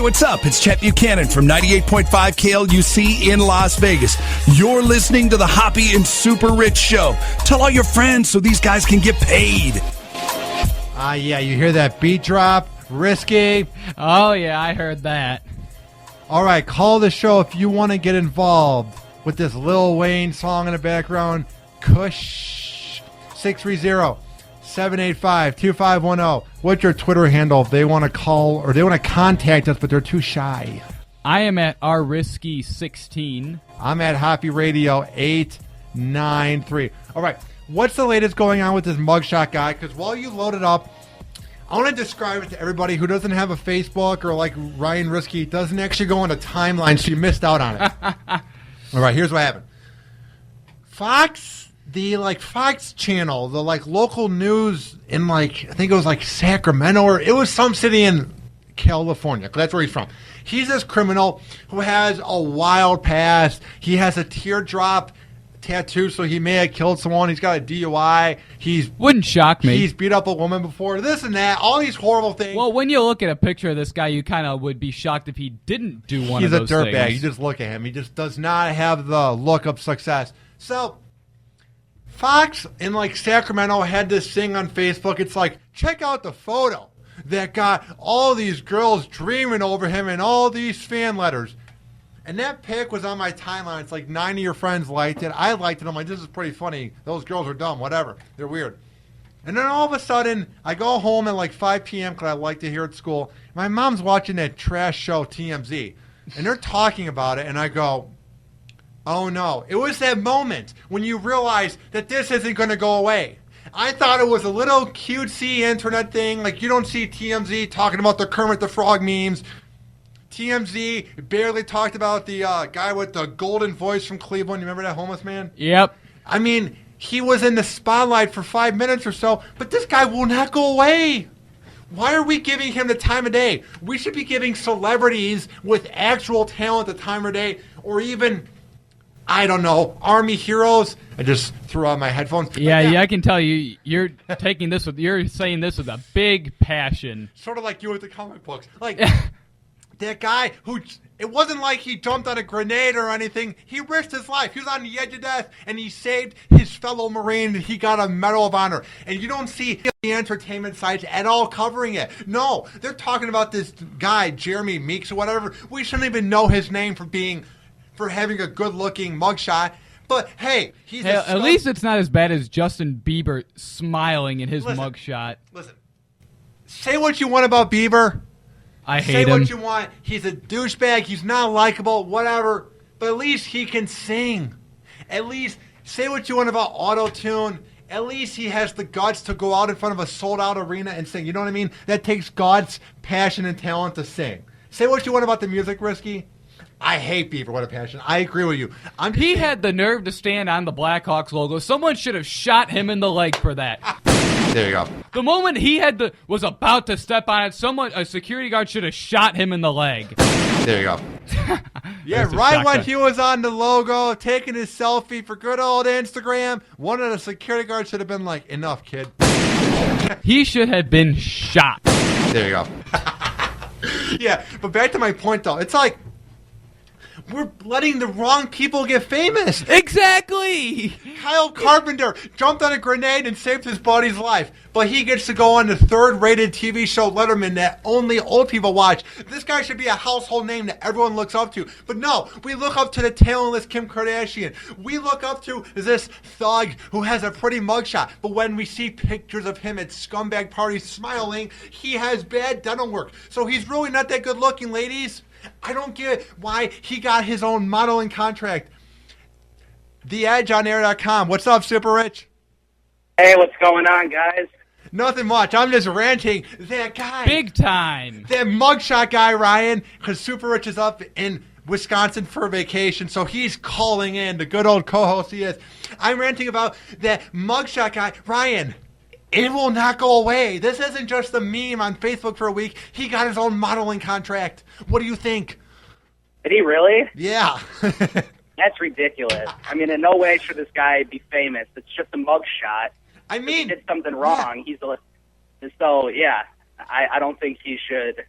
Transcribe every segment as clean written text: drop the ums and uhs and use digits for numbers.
what's up? It's Chet Buchanan from 98.5 KLUC in Las Vegas. You're listening to the Hoppe and SuperRICH Show. Tell all your friends so these guys can get paid. Yeah, you hear that beat drop? Risky. Oh, yeah, I heard that. All right, call the show if you want to get involved with this Lil Wayne song in the background. Kush 630-785-2510. What's your Twitter handle if they want to call or they want to contact us, but they're too shy? I am at rrisky16. I'm at Hoppe Radio 893. All right, what's the latest going on with this mugshot guy? Because while you load it up, I want to describe it to everybody who doesn't have a Facebook or like Ryan Risky doesn't actually go on a timeline, so you missed out on it. All right, here's what happened. Fox channel, the like local news in like I think it was like Sacramento or it was some city in California. That's where he's from. He's this criminal who has a wild past. He has a teardrop tattoo, so he may have killed someone. He's got a DUI. Wouldn't shock me. He's beat up a woman before. This and that. All these horrible things. Well, when you look at a picture of this guy, you kind of would be shocked if he didn't do one of those things. He's a dirtbag. You just look at him. He just does not have the look of success. So, Fox in like Sacramento had this thing on Facebook. It's like, check out the photo that got all these girls dreaming over him and all these fan letters. And that pic was on my timeline. It's like 9 of your friends liked it. I liked it. I'm like, this is pretty funny. Those girls are dumb. Whatever. They're weird. And then all of a sudden, I go home at like 5 p.m. because I like to hear at school. My mom's watching that trash show TMZ. And they're talking about it. And I go, oh, no. It was that moment when you realize that this isn't going to go away. I thought it was a little cutesy internet thing. Like you don't see TMZ talking about the Kermit the Frog memes. TMZ barely talked about the guy with the golden voice from Cleveland. You remember that homeless man? Yep. I mean, he was in the spotlight for 5 minutes or so, but this guy will not go away. Why are we giving him the time of day? We should be giving celebrities with actual talent the time of day, or even, I don't know, Army heroes. I just threw out my headphones. Yeah, I can tell you're saying this with a big passion. Sort of like you with the comic books. Like... That guy who, it wasn't like he jumped on a grenade or anything. He risked his life. He was on the edge of death, and he saved his fellow Marine, and he got a Medal of Honor. And you don't see the entertainment sites at all covering it. No, they're talking about this guy, Jeremy Meeks or whatever. We shouldn't even know his name for having a good-looking mugshot. But, hey, at least it's not as bad as Justin Bieber smiling in his mugshot. Listen, say what you want about Bieber. I hate him. Say what you want. He's a douchebag. He's not likable, whatever. But at least he can sing. At least say what you want about auto-tune. At least he has the guts to go out in front of a sold-out arena and sing. You know what I mean? That takes God's passion and talent to sing. Say what you want about the music, Risky. I hate Bieber. What a passion. I agree with you. He had the nerve to stand on the Blackhawks logo. Someone should have shot him in the leg for that. There you go. The moment he was about to step on it, a security guard should have shot him in the leg. There you go. Yeah, right when he was on the logo, taking his selfie for good old Instagram, one of the security guards should have been like, enough, kid. He should have been shot. There you go. Yeah, but back to my point, though. It's like, we're letting the wrong people get famous. Exactly. Kyle Carpenter jumped on a grenade and saved his buddy's life, but he gets to go on the third-rated TV show Letterman that only old people watch. This guy should be a household name that everyone looks up to. But no, we look up to the talentless Kim Kardashian. We look up to this thug who has a pretty mugshot. But when we see pictures of him at scumbag parties smiling, he has bad dental work. So he's really not that good looking, ladies. I don't get why he got his own modeling contract. TheEdgeOnAir.com. What's up, SuperRICH? Hey, what's going on, guys? Nothing much. I'm just ranting. That guy. Big time. That mugshot guy, Ryan, because SuperRICH is up in Wisconsin for vacation, so he's calling in, the good old co-host he is. I'm ranting about that mugshot guy, Ryan. It will not go away. This isn't just a meme on Facebook for a week. He got his own modeling contract. What do you think? Did he really? Yeah. That's ridiculous. I mean, in no way should this guy be famous. It's just a mugshot. I mean, if he did something wrong. Yeah. I don't think he should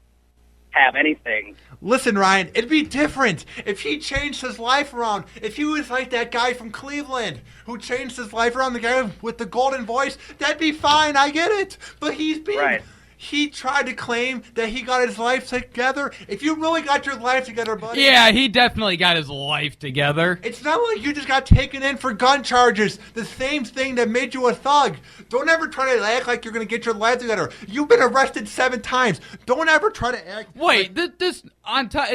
have anything. Listen, Ryan, it'd be different if he changed his life around. If he was like that guy from Cleveland who changed his life around, the guy with the golden voice, that'd be fine. I get it. But he's being... Right. He tried to claim that he got his life together. If you really got your life together, buddy... Yeah, he definitely got his life together. It's not like you just got taken in for gun charges. The same thing that made you a thug. Don't ever try to act like you're going to get your life together. You've been arrested 7 times. Don't ever try to act... Wait, this on top.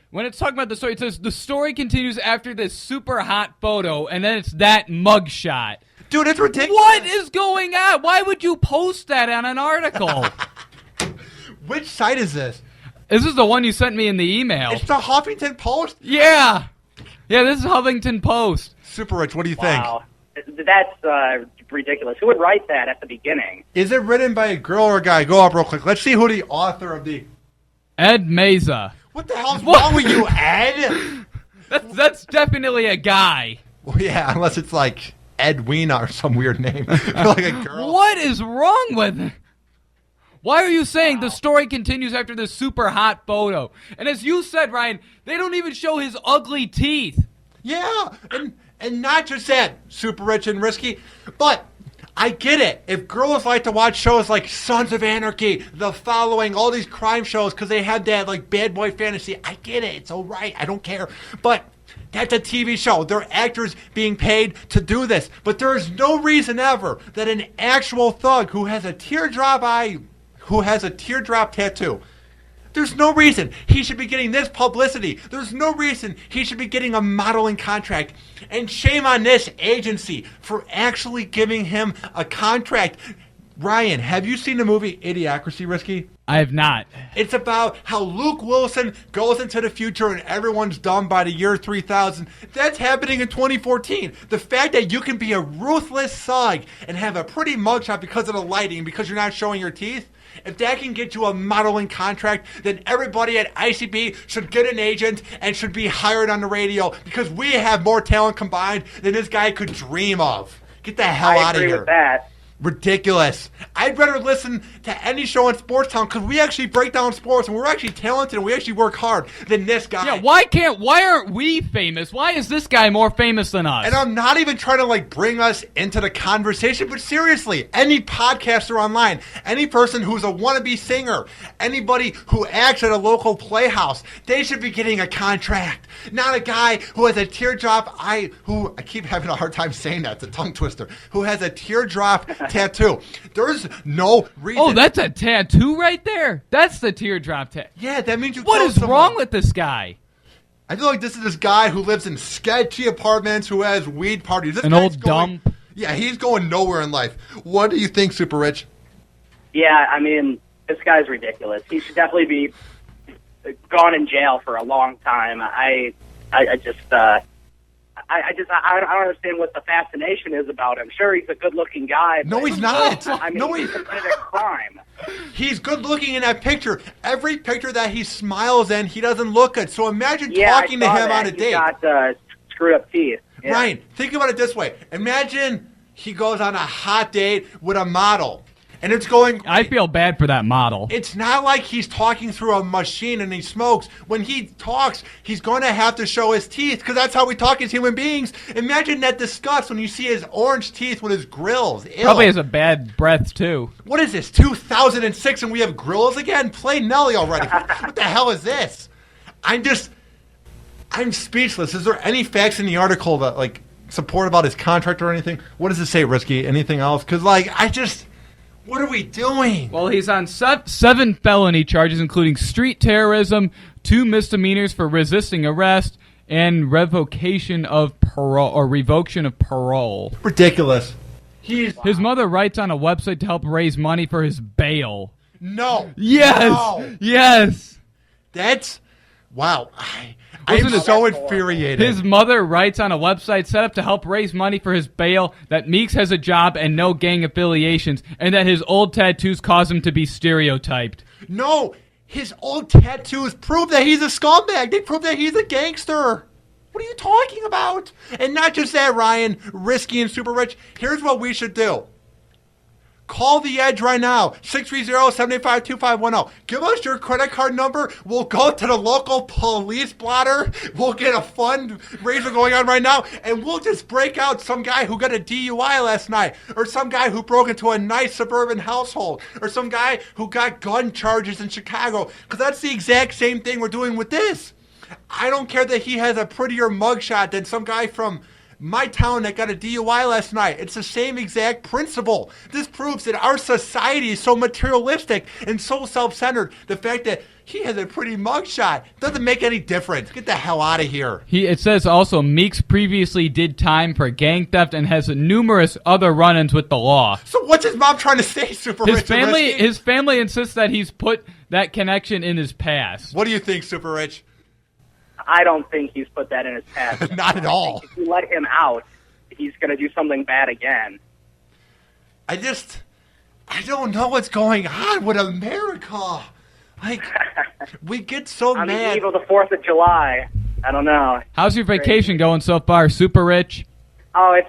When it's talking about the story, it says the story continues after this super hot photo, and then it's that mugshot. Dude, it's ridiculous. What is going on? Why would you post that on an article? Which site is this? This is the one you sent me in the email. It's the Huffington Post? Yeah. Yeah, this is Huffington Post. SuperRICH, what do you Wow. That's ridiculous. Who would write that at the beginning? think? Is it written by a girl or a guy? Go up real quick. Let's see who the author of the... Ed Meza. What the hell's wrong with you, Ed? That's definitely a guy. Well, yeah, unless it's like Edwina or some weird name. Like a girl. What is wrong with it? Why are you saying the story continues after this super hot photo? And as you said, Ryan, they don't even show his ugly teeth. Yeah, and not just that, Super Rich and Risky, but I get it. If girls like to watch shows like Sons of Anarchy, The Following, all these crime shows because they have that like bad boy fantasy, I get it. It's all right. I don't care. But that's a TV show. There are actors being paid to do this. But there is no reason ever that an actual thug who has a teardrop tattoo, there's no reason he should be getting this publicity. There's no reason he should be getting a modeling contract. And shame on this agency for actually giving him a contract. Ryan, have you seen the movie Idiocracy, Risky? I have not. It's about how Luke Wilson goes into the future and everyone's done by the year 3000. That's happening in 2014. The fact that you can be a ruthless thug and have a pretty mugshot because of the lighting, because you're not showing your teeth, if that can get you a modeling contract, then everybody at ICB should get an agent and should be hired on the radio because we have more talent combined than this guy could dream of. Get the hell out of here. I agree with that. Ridiculous. I'd rather listen to any show in Sports Town because we actually break down sports and we're actually talented and we actually work hard than this guy. Yeah, why aren't we famous? Why is this guy more famous than us? And I'm not even trying to like bring us into the conversation, but seriously, any podcaster online, any person who's a wannabe singer, anybody who acts at a local playhouse, they should be getting a contract. Not a guy who has a teardrop I keep having a hard time saying that, it's a tongue twister, who has a teardrop tattoo. There's no reason. Oh, that's a tattoo right there? That's the teardrop tattoo. Yeah, that means you What killed is someone. wrong with this guy? I feel like this is this guy who lives in sketchy apartments, who has weed parties. This An guy's old dump. Yeah, he's going nowhere in life. What do you think, Super Rich? Yeah, I mean, this guy's ridiculous. He should definitely be gone in jail for a long time. I don't understand what the fascination is about him. Sure, he's a good-looking guy. No, but, he's not. I mean, No, he's committed a crime. He's good looking in that picture. Every picture that he smiles in, he doesn't look good. So imagine talking to him on a date. He's got screwed up teeth. Yeah. Ryan, think about it this way. Imagine he goes on a hot date with a model. And it's going... I feel bad for that model. It's not like he's talking through a machine and he smokes. When he talks, he's going to have to show his teeth because that's how we talk as human beings. Imagine that disgust when you see his orange teeth with his grills. Ew. Probably has a bad breath, too. What is this, 2006 and we have grills again? Play Nelly already. What the hell is this? I'm speechless. Is there any facts in the article that, like, support about his contract or anything? What does it say, Risky? Anything else? Because, like, what are we doing? Well, he's on 7 felony charges, including street terrorism, 2 misdemeanors for resisting arrest, and revocation of parole. Ridiculous. His mother writes on a website to help raise money for his bail. No. Yes. No. Yes. That's... Wow. I'm so infuriated. His mother writes on a website set up to help raise money for his bail that Meeks has a job and no gang affiliations, and that his old tattoos cause him to be stereotyped. No, his old tattoos prove that he's a scumbag. They prove that he's a gangster. What are you talking about? And not just that, Ryan, Risky and Super Rich. Here's what we should do. Call the Edge right now, 630-785-2510. Give us your credit card number. We'll go to the local police blotter. We'll get a fundraiser going on right now, and we'll just break out some guy who got a DUI last night, or some guy who broke into a nice suburban household, or some guy who got gun charges in Chicago, because that's the exact same thing we're doing with this. I don't care that he has a prettier mugshot than some guy from my town that got a DUI last night. It's the same exact principle. This proves that our society is so materialistic and so self-centered. The fact that he has a pretty mugshot doesn't make any difference. Get the hell out of here. It says also Meeks previously did time for gang theft and has numerous other run-ins with the law. So what's his mom trying to say, Super Rich? His family insists that he's put that connection in his past. What do you think, Super Rich? I don't think he's put that in his past. Not at all. If you let him out, he's going to do something bad again. I don't know what's going on with America. Like, we get so On mad. the eve of the 4th of July, I don't know. How's your vacation going so far, Super Rich? Oh, it's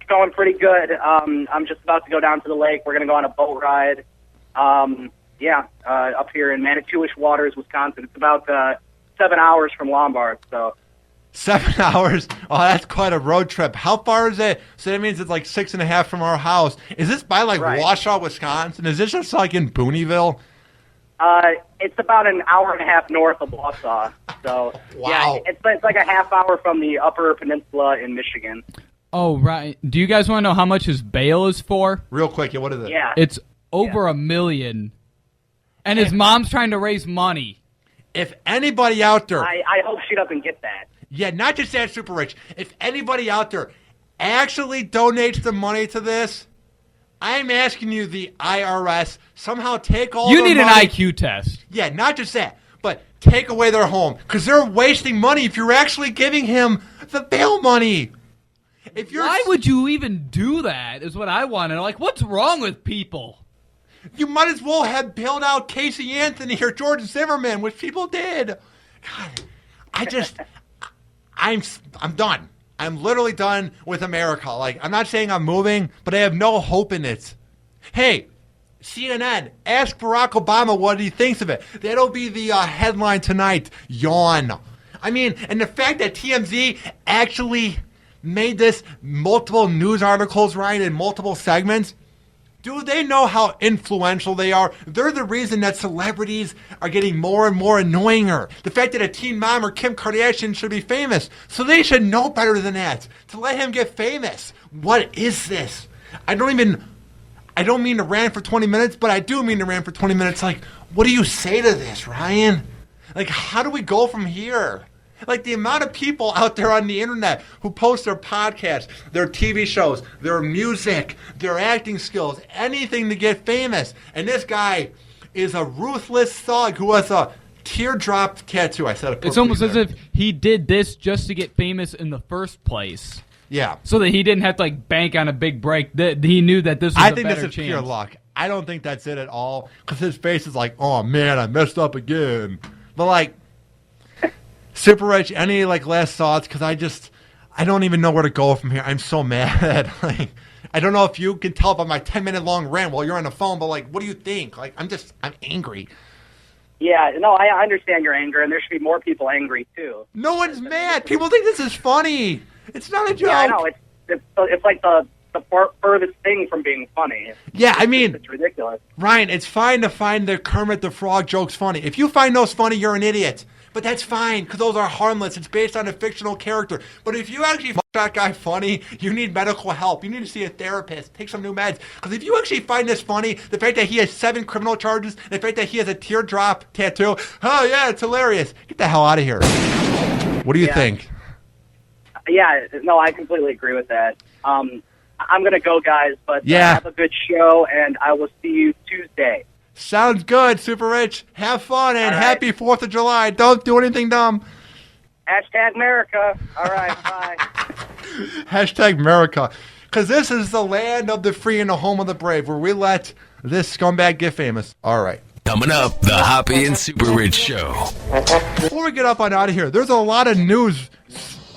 going pretty good. I'm just about to go down to the lake. We're going to go on a boat ride. Up here in Manitowish Waters, Wisconsin. It's about 7 hours from Lombard, so. 7 hours? Oh, that's quite a road trip. How far is it? So that means it's like 6.5 from our house. Is this by like Right. Wausau, Wisconsin? Is this just like in Booneyville? It's about an hour and a half north of Wausau. So, Wow. Yeah, it's like a half hour from the Upper Peninsula in Michigan. Oh, right. Do you guys want to know how much his bail is for? Real quick, yeah, what is it? Yeah. It's over $1 million. And his mom's trying to raise money. If anybody out there, I hope she doesn't get that. yeah, not just that, Super Rich, if anybody out there actually donates the money to this, I'm asking you, the IRS, somehow take all You their need an money. IQ test. Yeah, not just that, but take away their home, because they're wasting money if you're actually giving him the bail money. If you're, Why would you even do that is what I want to know. Like, what's wrong with people? you might as well have bailed out Casey Anthony or George Zimmerman, which people did. God, I'm done. I'm literally done with America. Like, I'm not saying I'm moving, but I have no hope in it. Hey, CNN, ask Barack Obama what he thinks of it. That'll be the headline tonight. Yawn. I mean, and the fact that TMZ actually made this multiple news articles, Ryan, in multiple segments. Do they know how influential they are? They're the reason that celebrities are getting more and more annoyinger. The fact that a teen mom or Kim Kardashian should be famous. So they should know better than that. To let him get famous. What is this? I don't mean to rant for 20 minutes, but I do mean to rant for 20 minutes. Like, what do you say to this, Ryan? Like, how do we go from here? Like, the amount of people out there on the internet who post their podcasts, their TV shows, their music, their acting skills, anything to get famous. And this guy is a ruthless thug who has a teardrop tattoo. I said it. It's almost as if he did this just to get famous in the first place. Yeah. So that he didn't have to, like, bank on a big break. That he knew that this was I a think better this is chance. pure luck. I don't think that's it at all. Because his face is like, oh, man, I messed up again. But, like, Super Rich, any like last thoughts? Because I don't even know where to go from here. I'm so mad. Like, I don't know if you can tell by my 10-minute long rant while you're on the phone, but like, what do you think? Like, I'm angry. Yeah, no, I understand your anger, and there should be more people angry too. No one's mad. People think this is funny. It's not a joke. Yeah, I know. It's like the furthest thing from being funny. Yeah, I mean, It's ridiculous. Ryan, it's fine to find the Kermit the Frog jokes funny. If you find those funny, you're an idiot. But that's fine, because those are harmless. It's based on a fictional character. But if you actually find that guy funny, you need medical help. You need to see a therapist. Take some new meds. Because if you actually find this funny, the fact that he has 7 criminal charges, the fact that he has a teardrop tattoo, oh, yeah, it's hilarious. Get the hell out of here. What do you think? Yeah, no, I completely agree with that. I'm going to go, guys, but Yeah. have a good show, and I will see you Tuesday. Sounds good, Super Rich. Have fun, and All right. happy 4th of July. Don't do anything dumb. Hashtag America. All right, bye. Hashtag America. Because this is the land of the free and the home of the brave, where we let this scumbag get famous. All right. Coming up, the Hoppe and Super Rich Show. Before we get up on out of here, there's a lot of news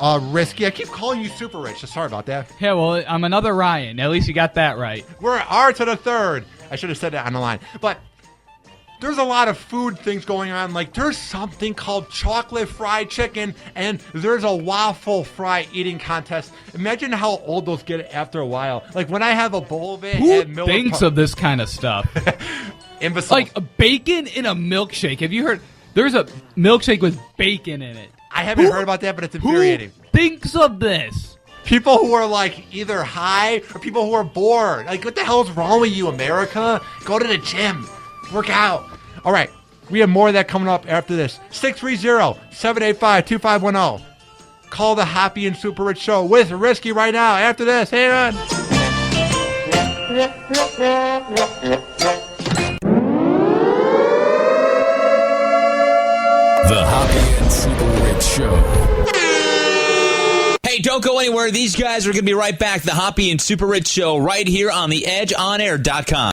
Risky. I keep calling you Super Rich. So sorry about that. Yeah, well, I'm another Ryan. At least you got that right. We're R to the third. I should have said that on the line. But there's a lot of food things going on. Like, there's something called chocolate fried chicken, and there's a waffle fry eating contest. Imagine how old those get after a while. Like, when I have a bowl of it Who at Miller thinks of this kind of stuff? imbeciles. Like a bacon in a milkshake. Have you heard? There's a milkshake with bacon in it. I haven't heard about that, but it's infuriating. Who thinks of this? People who are, like, either high or people who are bored. Like, what the hell is wrong with you, America? Go to the gym. Work out. All right. We have more of that coming up after this. 630-785-2510. Call the Hoppe and Super Rich Show with Risky right now. After this, hang on. The Hoppe and Super Rich Show. Hey, don't go anywhere. These guys are going to be right back. The Hoppe and Super Rich Show right here on the EdgeOnAir.com.